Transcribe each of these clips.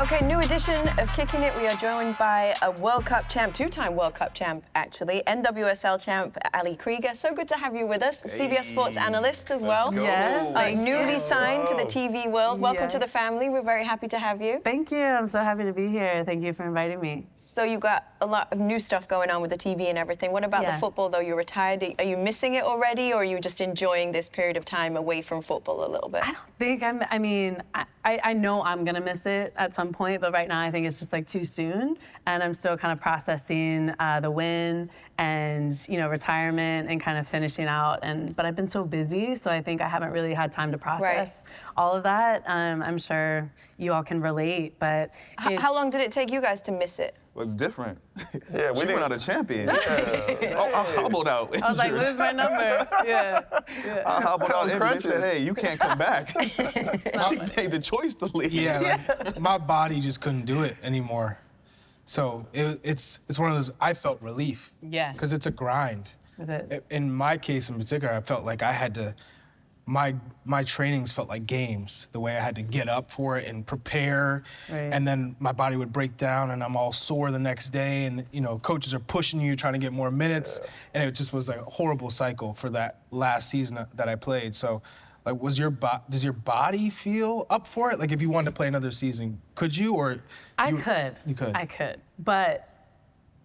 Okay, new edition of Kickin' It. We are joined by a World Cup champ, two-time World Cup champ, actually, NWSL champ, Ali Krieger. So good to have you with us, CBS Sports analyst as well. Yes, newly signed to the TV world. Welcome to the family. We're very happy to have you. Thank you. I'm so happy to be here. Thank you for inviting me. So you've got a lot of new stuff going on with the TV and everything. What about the football, though? You're retired. Are you missing it already, or are you just enjoying this period of time away from football a little bit? I don't think I know I'm going to miss it at some point, but right now I think it's just like too soon. And I'm still kind of processing the win and, you know, retirement and kind of finishing out. But I've been so busy, so I think I haven't really had time to process all of that. I'm sure you all can relate, but how long did it take you guys to miss it? Well, it's different. Yeah, she went out a champion. I hobbled out. I was like, where's my number? I hobbled out and they said, hey, you can't come back. She made the choice to leave. Like, my body just couldn't do it anymore. So it's one of those, I felt relief. Yeah. Because it's a grind. It is. In my case in particular, I felt like I had to, my trainings felt like games, the way I had to get up for it and prepare, and then my body would break down and I'm all sore the next day, and you know, coaches are pushing you, trying to get more minutes, and it just was like a horrible cycle for that last season that I played. So, like, does your body feel up for it? Like, if you wanted to play another season, could you, or? I could. You could? I could, but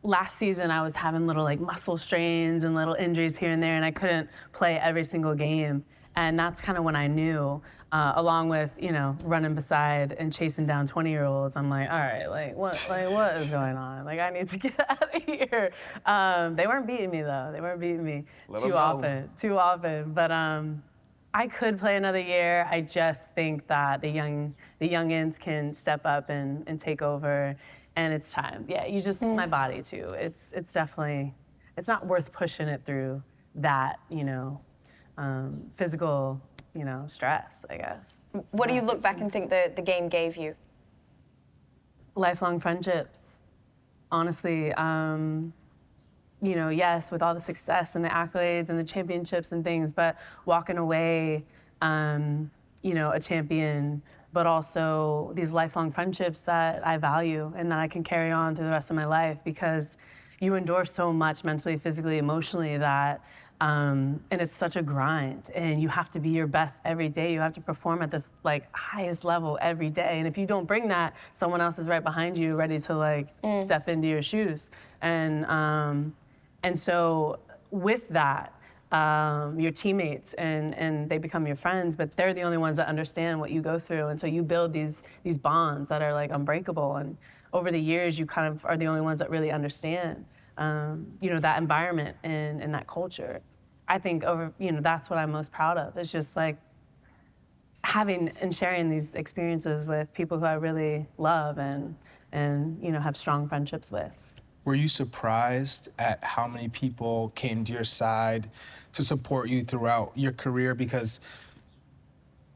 last season I was having little like muscle strains and little injuries here and there, and I couldn't play every single game. And that's kind of when I knew, along with, you know, running beside and chasing down 20-year-olds, I'm like, all right, what is going on? Like, I need to get out of here. They weren't beating me, though. They weren't beating me too often. But I could play another year. I just think that the youngins can step up and take over, and it's time. Yeah, my body, too. It's definitely, it's not worth pushing it through that, you know, physical, you know, stress, I guess. What do you look back and think the game gave you? Lifelong friendships, honestly. You know, yes, with all the success and the accolades and the championships and things, but walking away, you know, a champion, but also these lifelong friendships that I value and that I can carry on through the rest of my life, because you endure so much mentally, physically, emotionally that, and it's such a grind, and you have to be your best every day. You have to perform at this like highest level every day. And if you don't bring that, someone else is right behind you ready to like step into your shoes. And so with that, your teammates and they become your friends, but they're the only ones that understand what you go through. And so you build these bonds that are like unbreakable. And over the years, you kind of are the only ones that really understand, you know, that environment and that culture. I think you know, that's what I'm most proud of. It's just like having and sharing these experiences with people who I really love and you know, have strong friendships with. Were you surprised at how many people came to your side to support you throughout your career? Because,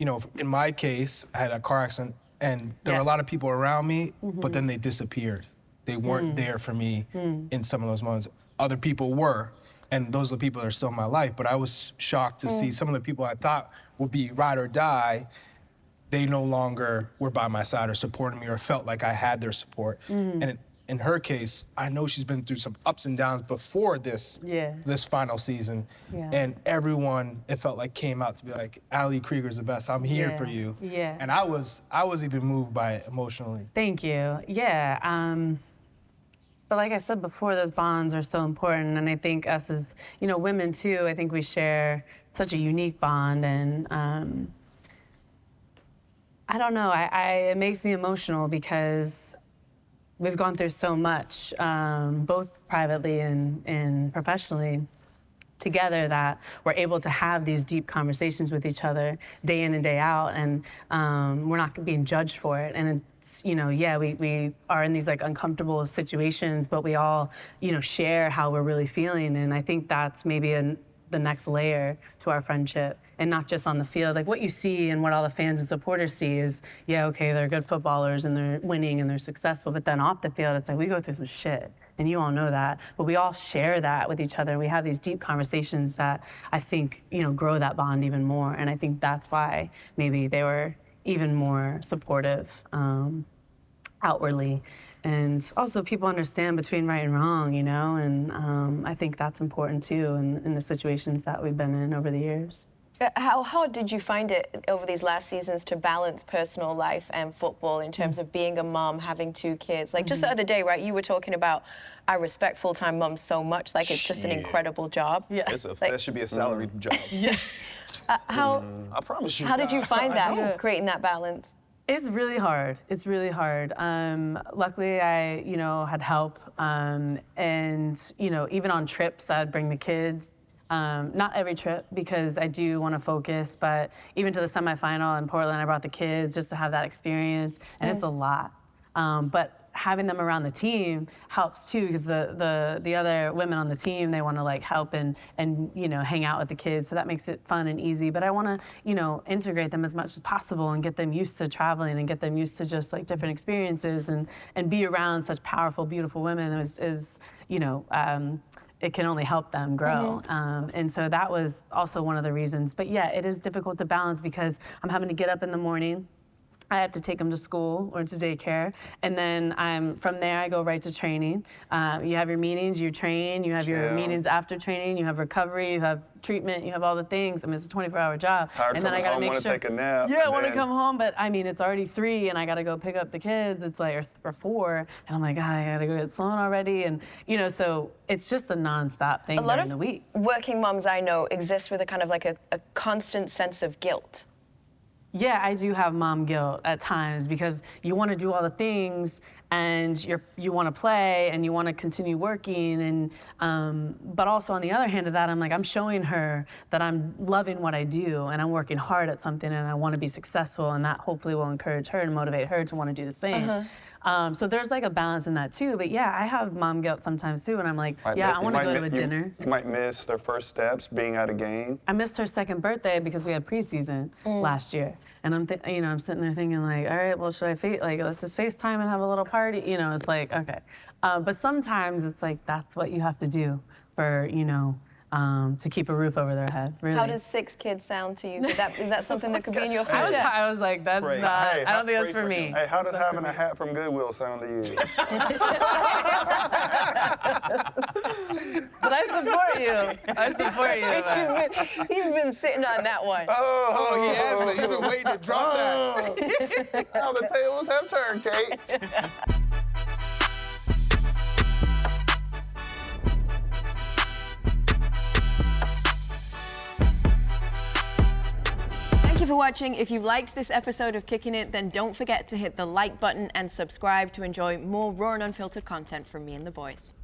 you know, in my case, I had a car accident and there were a lot of people around me, but then they disappeared. They weren't there for me in some of those moments. Other people were, and those are the people that are still in my life, but I was shocked to see some of the people I thought would be ride or die, they no longer were by my side or supporting me or felt like I had their support. And in her case, I know she's been through some ups and downs before this final season. And everyone, it felt like, came out to be like, Ali Krieger's the best, I'm here for you. And I was even moved by it emotionally. Thank you, but like I said before, those bonds are so important, and I think us as, you know, women too, I think we share such a unique bond, and I don't know, it makes me emotional because we've gone through so much, both privately and professionally together, that we're able to have these deep conversations with each other day in and day out, and we're not being judged for it. And it's, you know, we are in these like uncomfortable situations, but we all, you know, share how we're really feeling. And I think that's maybe the next layer to our friendship, and not just on the field. Like what you see and what all the fans and supporters see is, okay, they're good footballers and they're winning and they're successful, but then off the field, it's like we go through some shit, and you all know that, but we all share that with each other. We have these deep conversations that I think, you know, grow that bond even more, and I think that's why maybe they were even more supportive outwardly. And also people understand between right and wrong, you know, and I think that's important too in the situations that we've been in over the years. How hard did you find it over these last seasons to balance personal life and football in terms of being a mom, having 2 kids? Like just the other day, right, you were talking about, I respect full-time moms so much, like it's just an incredible job. Yeah. That should be a salaried job. Yeah. How, I promise you. how did you find that, creating that balance? It's really hard. It's really hard. Luckily, I, you know, had help, and you know, even on trips, I'd bring the kids. Not every trip because I do want to focus, but even to the semifinal in Portland, I brought the kids just to have that experience, and it's a lot. But having them around the team helps too, because the other women on the team, they want to like help and you know, hang out with the kids, so that makes it fun and easy. But I want to, you know, integrate them as much as possible and get them used to traveling and get them used to just like different experiences and be around such powerful, beautiful women is you know, it can only help them grow. And so that was also one of the reasons. But yeah, it is difficult to balance because I'm having to get up in the morning. I have to take them to school or to daycare, and then from there I go right to training. You have your meetings, you train, you have your meetings after training, you have recovery, you have treatment, you have all the things. I mean, it's a 24-hour job. And then I gotta make sure. Take a nap. Yeah, I want to come home, but I mean, it's already 3, and I gotta go pick up the kids. It's like or 4, and I'm like, God, I gotta go get Sloan already, and you know, so it's just a nonstop thing during the week. Working moms I know exist with a kind of like a constant sense of guilt. Yeah, I do have mom guilt at times because you want to do all the things and you want to play and you want to continue working and but also on the other hand of that, I'm like, I'm showing her that I'm loving what I do and I'm working hard at something and I want to be successful, and that hopefully will encourage her and motivate her to want to do the same. So there's like a balance in that too, but yeah, I have mom guilt sometimes too, and I'm like, yeah, I want to go to a dinner. You might miss their first steps being at a game. I missed her 2nd birthday because we had preseason last year, and I'm sitting there thinking like, all right, well, should I let's just FaceTime and have a little party? You know, it's like, okay, but sometimes it's like that's what you have to do for, you know, to keep a roof over their head. Really. How does 6 kids sound to you? Is that something that could be in your future? I was like, that's not. Hey, I don't think that's for me. Hey, how does having a hat from Goodwill sound to you? But I support you. I support you. He's been sitting on that one. Oh, he has been. He's been waiting to drop that. How the tables have turned, Kate. Thank you for watching. If you liked this episode of Kickin' It, then don't forget to hit the like button and subscribe to enjoy more raw and unfiltered content from me and the boys.